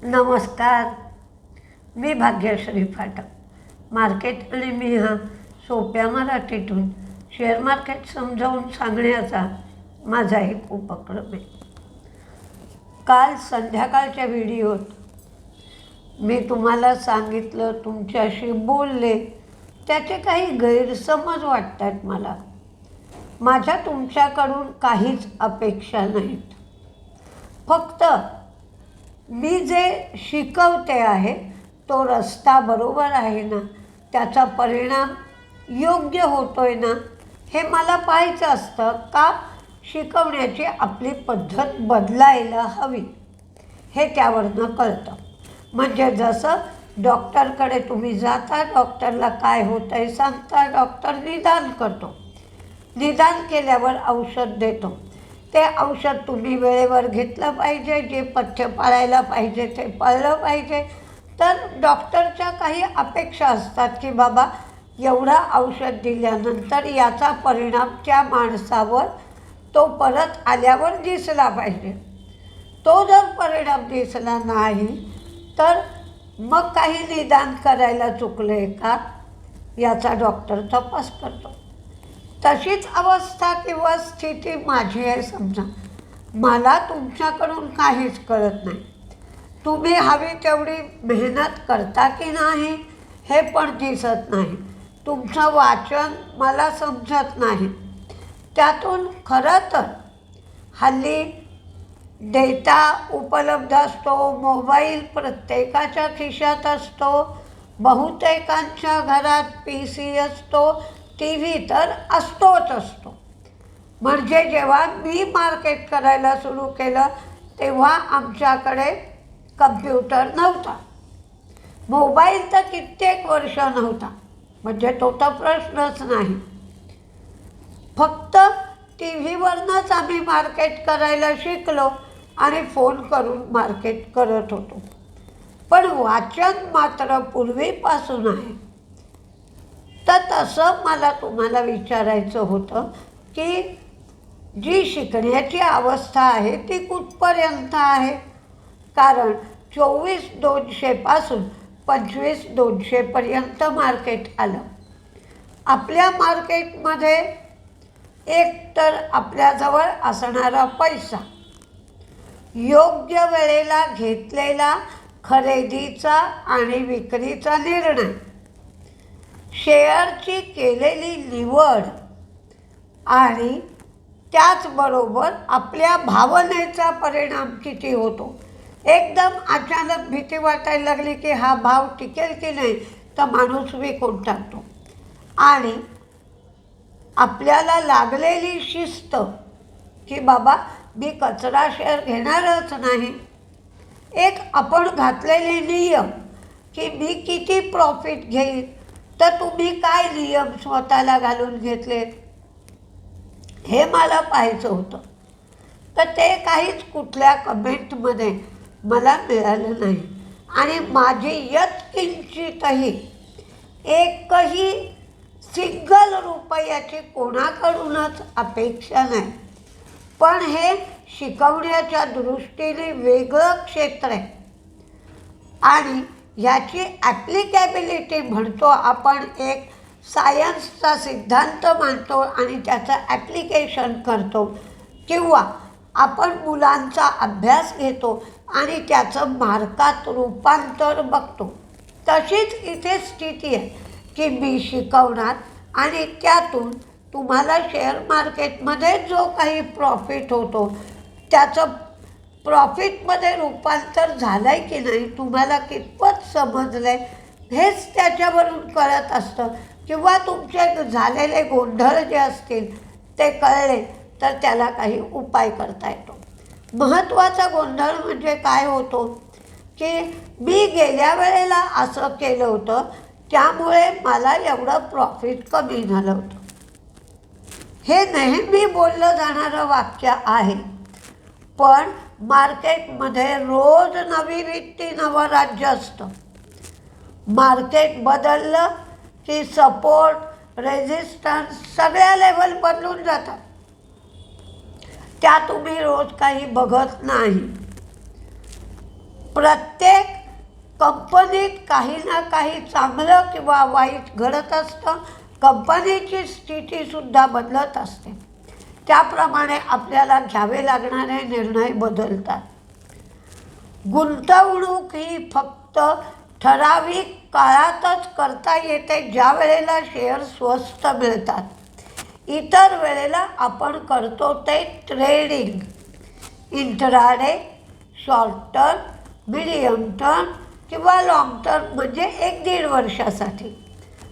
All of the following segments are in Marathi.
नमस्कार. मी भाग्यश्री फाटक. मार्केट आणि मी हा सोप्या मराठीतून शेअर मार्केट समजावून सांगण्याचा माझा एक उपक्रम आहे. काल संध्याकाळच्या व्हिडिओत मी तुम्हाला सांगितलं, तुमच्याशी बोलले, त्याचे काही गैरसमज वाटतात मला. माझ्या तुमच्याकडून काहीच अपेक्षा नाहीत. फक्त मी जे शिकवते आहे तो रस्ता बरोबर आहे ना, त्याचा परिणाम योग्य होतोय ना, हे मला पाहायचं असतं. का शिकवण्याची आपली पद्धत बदलायला हवी हे त्यावरनं कळतं. म्हणजे जसं डॉक्टरकडे तुम्ही जाता, डॉक्टरला काय होतं आहे सांगता, डॉक्टर निदान करतो. निदान केल्यावर औषध देतो. ते औषध तुम्ही वेळेवर घेतलं पाहिजे, जे पथ्य पाळायला पाहिजे ते पाळलं पाहिजे. तर डॉक्टरच्या काही अपेक्षा असतात की बाबा एवढं औषध दिल्यानंतर याचा परिणाम त्या माणसावर तो परत आल्यावर दिसला पाहिजे. तो जर परिणाम दिसला नाही तर मग काही निदान करायला चुकले का याचा डॉक्टर तपास करतो. तशीच अवस्था किंवा स्थिती माझी आहे. समजा मला तुमच्याकडून काहीच कळत नाही. तुम्ही हवी तेवढी मेहनत करता की नाही हे पण दिसत नाही. तुमचं वाचन मला समजत नाही. त्यातून खरं तर हल्ली डेटा उपलब्ध असतो, मोबाईल प्रत्येकाच्या खिशात असतो, बहुतेकांच्या घरात PC असतो, TV तर असतोच असतो. म्हणजे जेव्हा मी मार्केट करायला सुरू केलं तेव्हा आमच्याकडे कम्प्युटर नव्हता, मोबाईल तर कित्येक वर्ष नव्हता. म्हणजे तो तर प्रश्नच नाही. फक्त TVवरनंच आम्ही मार्केट करायला शिकलो आणि फोन करून मार्केट करत होतो. पण वाचन मात्र पूर्वीपासून आहे. तर तसं मला तुम्हाला विचारायचं होतं की जी शिकण्याची अवस्था आहे ती कुठपर्यंत आहे. कारण 24,200 पासून 25,200 पर्यंत मार्केट आलं. आपल्या मार्केटमध्ये एक तर आपल्याजवळ असणारा पैसा, योग्य वेळेला घेतलेला खरेदीचा आणि विक्रीचा निर्णय, शेअरची केलेली निवड आणि त्याचबरोबर आपल्या भावनेचा परिणाम किती होतो. एकदम अचानक भीती वाटायला लागली की हा भाव टिकेल की नाही तर माणूस विकून टाकतो. आणि आपल्याला लागलेली शिस्त की बाबा मी कचरा शेअर घेणारच नाही. एक आपण घातलेले नियम की मी किती प्रॉफिट घेईन. तर तुम्ही काय नियम स्वतःला घालून घेतलेत हे मला पाहायचं होतं. तर ते काहीच कुठल्या कमेंटमध्ये मला मिळालं नाही. आणि माझी यत्किंचितही एकही सिंगल रुपयाची कोणाकडूनच अपेक्षा नाही. पण हे शिकवण्याच्या दृष्टीने वेगळं क्षेत्र आहे आणि ह्याची ॲप्लिकेबिलिटी म्हणतो आपण, एक सायन्सचा सिद्धांत मानतो आणि त्याचं ॲप्लिकेशन करतो. किंवा आपण मुलांचा अभ्यास घेतो आणि त्याचं मार्कात रूपांतर बघतो. तशीच इथे स्थिती आहे की मी शिकवणार आणि त्यातून तुम्हाला शेअर मार्केटमध्ये जो काही प्रॉफिट होतो त्याचं प्रॉफिटमध्ये रूपांतर झालं आहे की नाही, तुम्हाला कितपत समजलं आहे हेच त्याच्यावरून कळत असतं. किंवा तुमचे झालेले गोंधळ जे असतील ते कळले तर त्याला काही उपाय करता येतो. महत्त्वाचा गोंधळ म्हणजे काय होतो की मी गेल्या वेळेला असं केलं होतं त्यामुळे मला एवढं प्रॉफिट कमी झालं होतं. हे नेहमी बोललं जाणारं वाक्य आहे. पण मार्केटमध्ये रोज नवी व्यक्ती, नवं राज्य असतं. मार्केट बदललं की सपोर्ट, रेझिस्टन्स सगळ्या लेवल बदलून जातात. त्या तुम्ही रोज काही बघत नाही. प्रत्येक कंपनीत काही ना काही चांगलं किंवा वाईट घडत असतं. कंपनीची स्थितीसुद्धा बदलत असते. त्याप्रमाणे आपल्याला घ्यावे लागणारे निर्णय बदलतात. गुंतवणूक ही फक्त ठराविक काळातच करता येते, ज्या वेळेला शेअर स्वस्त मिळतात. इतर वेळेला आपण करतो ते trading. Intraday, short term, medium term किंवा लाँग टर्म म्हणजे 1-1.5 वर्षासाठी.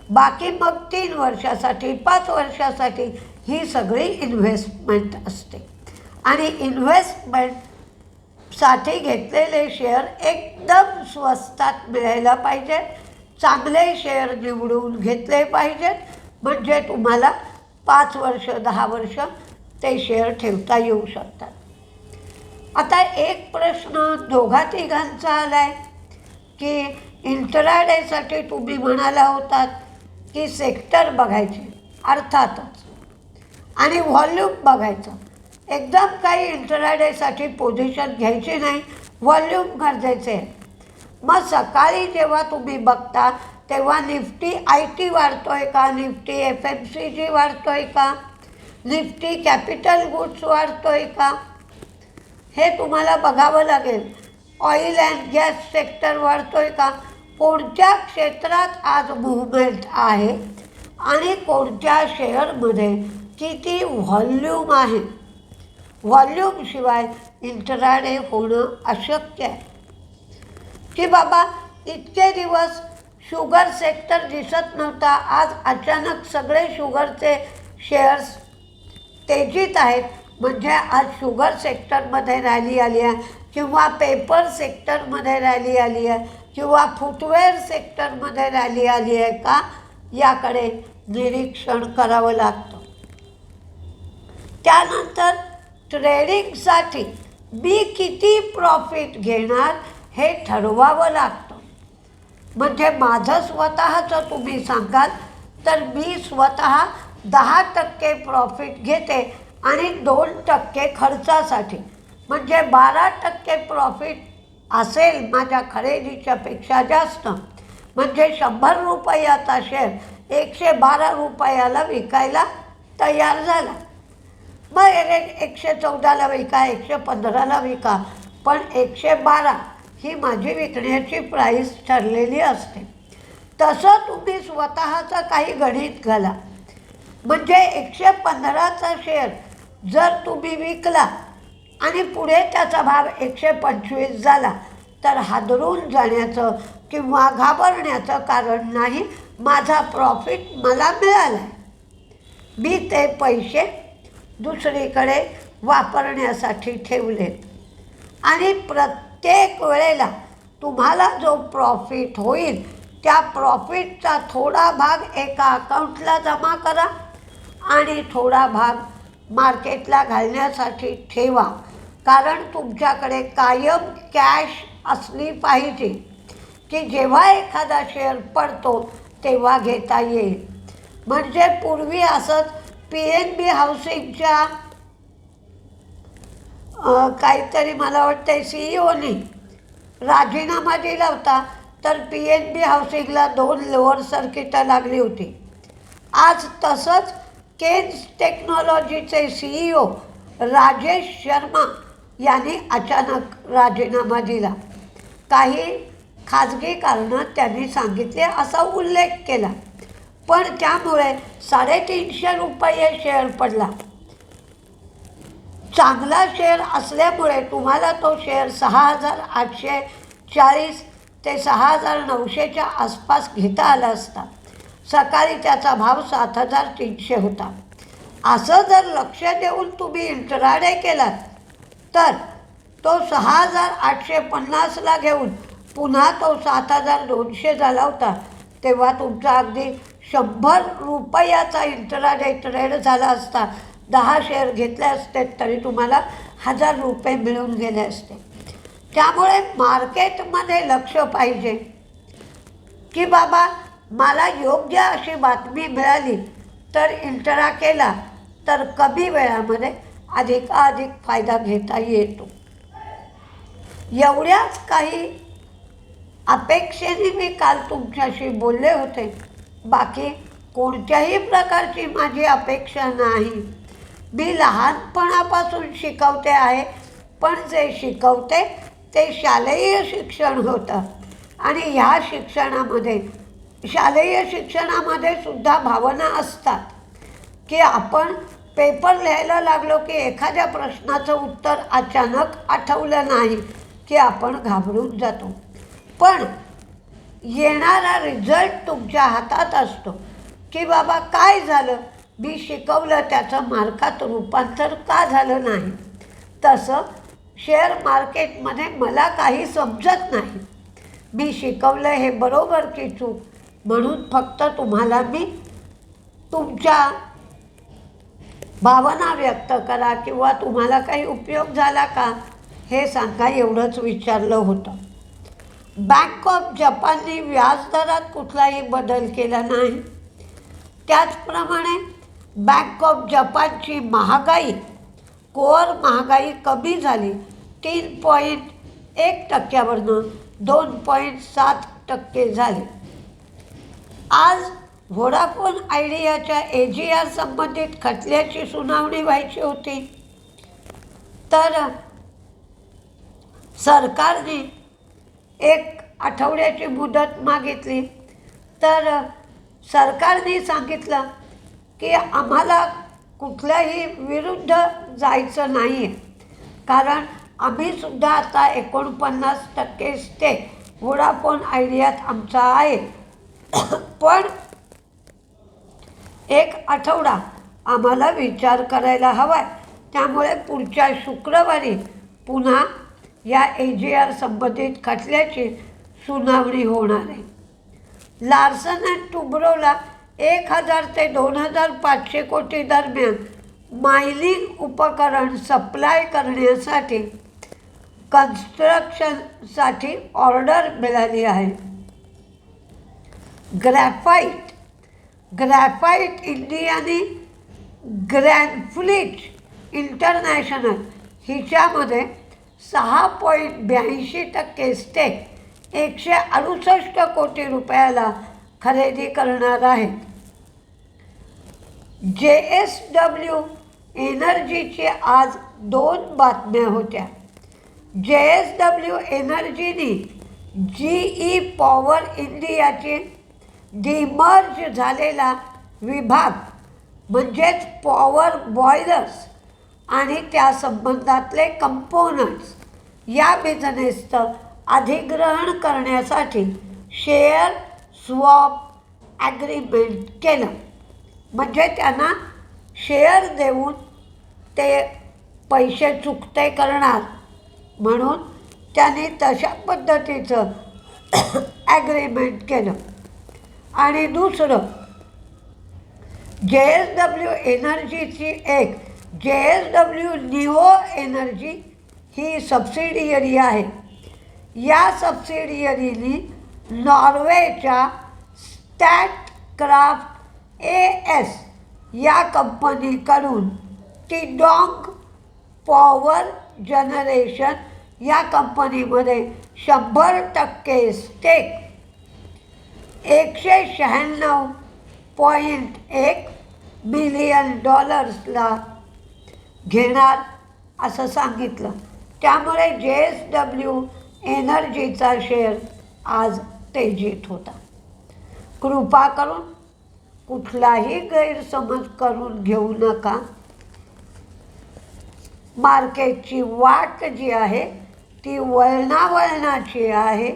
बाकी मग 3 वर्षासाठी, 5 वर्षासाठी ही सगळी इन्व्हेस्टमेंट असते. आणि इन्व्हेस्टमेंटसाठी घेतलेले शेअर एकदम स्वस्तात मिळायला पाहिजेत. चांगले शेअर निवडून घेतले पाहिजेत, म्हणजे तुम्हाला 5 वर्ष 10 वर्ष ते शेअर ठेवता येऊ शकतात. आता एक प्रश्न दोघा-तिघांचा आला आहे की इंट्राडेसाठी तुम्ही म्हणाला होतात की सेक्टर बघायचे, अर्थातच, आणि व्हॉल्यूम बघायचं. एकदम काही इंट्राडेसाठी पोझिशन घ्यायची नाही, व्हॉल्यूम गरजेचे आहे. मग सकाळी जेव्हा तुम्ही बघता तेव्हा निफ्टी IT वाढतो आहे का, निफ्टी FMCG वाढतो आहे का, निफ्टी कॅपिटल गुड्स वाढतो आहे का, हे तुम्हाला बघावं लागेल. ऑइल अँड गॅस सेक्टर वाढतो आहे का, कोणत्या क्षेत्रात आज मूव्हमेंट आहे आणि कोणत्या शेअरमध्ये किती व्हॉल्यूम आहे. व्हॉल्यूमशिवाय इंट्राडे होणं अशक्य आहे. की बाबा इतके दिवस शुगर सेक्टर दिसत नव्हता, आज अचानक सगळे शुगरचे शेअर्स तेजीत आहेत, म्हणजे आज शुगर सेक्टरमध्ये रॅली आली आहे किंवा पेपर सेक्टरमध्ये रॅली आली आहे किंवा फुटवेअर सेक्टरमध्ये रॅली आली आहे का, याकडे निरीक्षण करावं लागतं. त्यानंतर ट्रेडिंगसाठी मी किती प्रॉफिट घेणार हे ठरवावं लागतं. म्हणजे माझं स्वतःचं तुम्ही सांगाल तर मी स्वतः 10% प्रॉफिट घेते आणि 2% खर्चासाठी, म्हणजे 12% प्रॉफिट असेल माझ्या खरेदीच्या पेक्षा जास्त. म्हणजे 100 रुपयाचा शेअर 112 रुपयाला विकायला तयार झाला. मग 114ला विका, 115ला विका, पण 112 ही माझी विकण्याची प्राईस ठरलेली असते. तसं तुम्ही स्वतःचं काही गणित घाला. म्हणजे 115चा शेअर जर तुम्ही विकला आणि पुढे त्याचा भाव 125 झाला तर हादरून जाण्याचं किंवा घाबरण्याचं कारण नाही. माझा प्रॉफिट मला मिळाला आहे. मी ते पैसे दुसरीकडे वापरण्यासाठी ठेवलेत. आणि प्रत्येक वेळेला तुम्हाला जो प्रॉफिट होईल त्या प्रॉफिटचा थोडा भाग एका अकाउंटला जमा करा आणि थोडा भाग मार्केटला घालण्यासाठी ठेवा. कारण तुमच्याकडे कायम कॅश असली पाहिजे की जेव्हा एखादा शेअर पडतो तेव्हा घेता येईल. म्हणजे पूर्वी असंच PNB हाऊसिंगच्या काहीतरी मला वाटतं CEOनी राजीनामा दिला होता, तर PNB हाऊसिंगला 2 लोअर सर्किटं लागली होती. आज तसंच केन्स टेक्नॉलॉजीचे CEO राजेश शर्मा यांनी अचानक राजीनामा दिला. काही खाजगी कारणं त्यांनी सांगितले असा उल्लेख केला, पण त्यामुळे 350 रुपये शेअर पडला. चांगला शेअर असल्यामुळे तुम्हाला तो शेअर 6,840 ते 6,900च्या आसपास घेता आला असता. सकाळी त्याचा भाव 7,300 होता. असं जर लक्ष देऊन तुम्ही इंट्राडे केलात तर तो 6,850ला घेऊन पुन्हा तो 7,200 झाला होता. तेव्हा तुमचा अगदी 100 रुपयाचा इंट्राडे ट्रेड झाला असता. 10 शेअर घेतले असते तरी तुम्हाला 1,000 रुपये मिळून गेले असते. त्यामुळे मार्केटमध्ये लक्ष पाहिजे की बाबा मला योग्य अशी बातमी मिळाली तर इंट्रा केला तर कमी वेळामध्ये अधिकाधिक फायदा घेता येतो. एवढ्याच काही अपेक्षेने मी काल तुमच्याशी बोलले होते. बाकी कोणत्याही प्रकारची माझी अपेक्षा नाही. मी लहानपणापासून शिकवते आहे, पण जे शिकवते ते शालेय शिक्षण होतं. आणि ह्या शिक्षणामध्ये, शालेय शिक्षणामध्ये सुद्धा भावना असतात की आपण पेपर लिहायला लागलो की एखाद्या प्रश्नाचं उत्तर अचानक आठवलं नाही की आपण घाबरून जातो. पण येणारा रिझल्ट तुमच्या हातात असतो की बाबा काय झालं, मी शिकवलं त्याचं मार्कात रूपांतर का झालं नाही. तसं शेअर मार्केटमध्ये मला काही समजत नाही. मी शिकवलं हे बरोबर की चूक, म्हणून फक्त तुम्हाला मी तुमच्या भावना व्यक्त करा किंवा तुम्हाला काही उपयोग झाला का हे सांगा, एवढंच विचारलं होतं. बँक ऑफ जपानने व्याजदरात कुठलाही बदल केला नाही. त्याचप्रमाणे बँक ऑफ जपानची महागाई, कोअर महागाई कमी झाली 3.1% 2.7% झाली. आज व्होडाफोन आयडियाच्या AGR संबंधित खटल्याची सुनावणी व्हायची होती. तर सरकारने 1 आठवड्याची मुदत मागितली. तर सरकारने सांगितलं की आम्हाला कुठल्याही विरुद्ध जायचं नाही आहे, कारण आम्हीसुद्धा आता 49% स्टेक व्होडाफोन आयडियात आमचा आहे. पण 1 आठवडा आम्हाला विचार करायला हवा आहे. त्यामुळे पुढच्या शुक्रवारी पुन्हा या AGR संबंधित खटल्याची सुनावणी होणार आहे. लार्सन अँड टुब्रोला 1000 ते 2500 कोटी दरम्यान मायनिंग उपकरण सप्लाय करण्यासाठी कन्स्ट्रक्शनसाठी ऑर्डर मिळाली आहे. ग्रॅफाईट इंडियाने ग्रॅनफ्लिट इंटरनॅशनल हिच्यामध्ये 6.82% स्टेक 168 कोटी रुपयाला खरेदी करणार आहेत. JSW एनर्जीची आज 2 बातम्या होत्या. JSW एनर्जीने GE पॉवर इंडियाचे डिमर्ज झालेला विभाग म्हणजेच पॉवर बॉयलर्स आणि त्या संबंधातले कंपोनंट्स या बिझनेसचं अधिग्रहण करण्यासाठी शेअर स्वॉप ॲग्रीमेंट केलं. म्हणजे त्यांना शेअर देऊन ते पैसे चुकते करणार, म्हणून त्यांनी तशा पद्धतीचं ॲग्रीमेंट केलं. आणि दुसरं, JSW एनर्जीची एक JSW निओ एनर्जी ही सबसिडियरी आहे. या सबसिडियरीनी नॉर्वेच्या स्टॅटक्राफ्ट AS या कंपनीकडून टिडॉंग पॉवर जनरेशन या कंपनीमध्ये 100% स्टेक $196.1 मिलियन घेणार असं सांगितलं. त्यामुळे JSW एनर्जीचा शेअर आज तेजीत होता. कृपा करून कुठलाही गैरसमज करून घेऊ नका. मार्केटची वाट जी आहे ती वळणावळणाची आहे.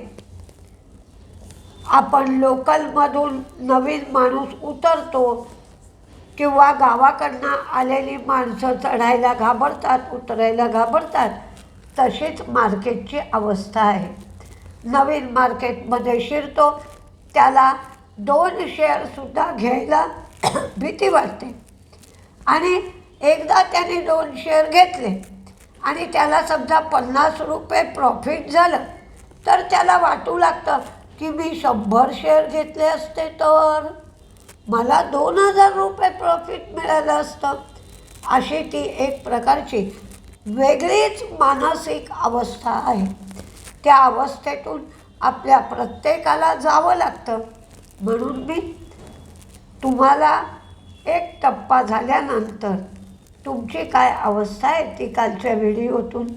आपण लोकलमधून नवीन माणूस उतरतो किंवा गावाकडनं आलेली माणसं चढायला घाबरतात, उतरायला घाबरतात, तशीच मार्केटची अवस्था आहे. नवीन मार्केटमध्ये शिरतो त्याला 2 शेअरसुद्धा घ्यायला भीती वाटते. आणि एकदा त्याने 2 शेअर घेतले आणि त्याला समजा 50 रुपये प्रॉफिट झालं, तर त्याला वाटू लागतं की मी 100 शेअर घेतले असते तर मला 2000 रुपये प्रॉफिट मिळालं असतं. अशी ती एक प्रकारची वेगळीच मानसिक अवस्था आहे. त्या अवस्थेतून आपल्या प्रत्येकाला जावं लागतं. म्हणून मी तुम्हाला एक टप्पा झाल्यानंतर तुमची काय अवस्था आहे ती कालच्या व्हिडिओतून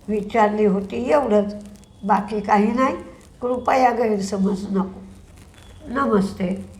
विचारली होती, एवढंच. बाकी काही नाही. कृपया गैरसमज नको. नमस्ते.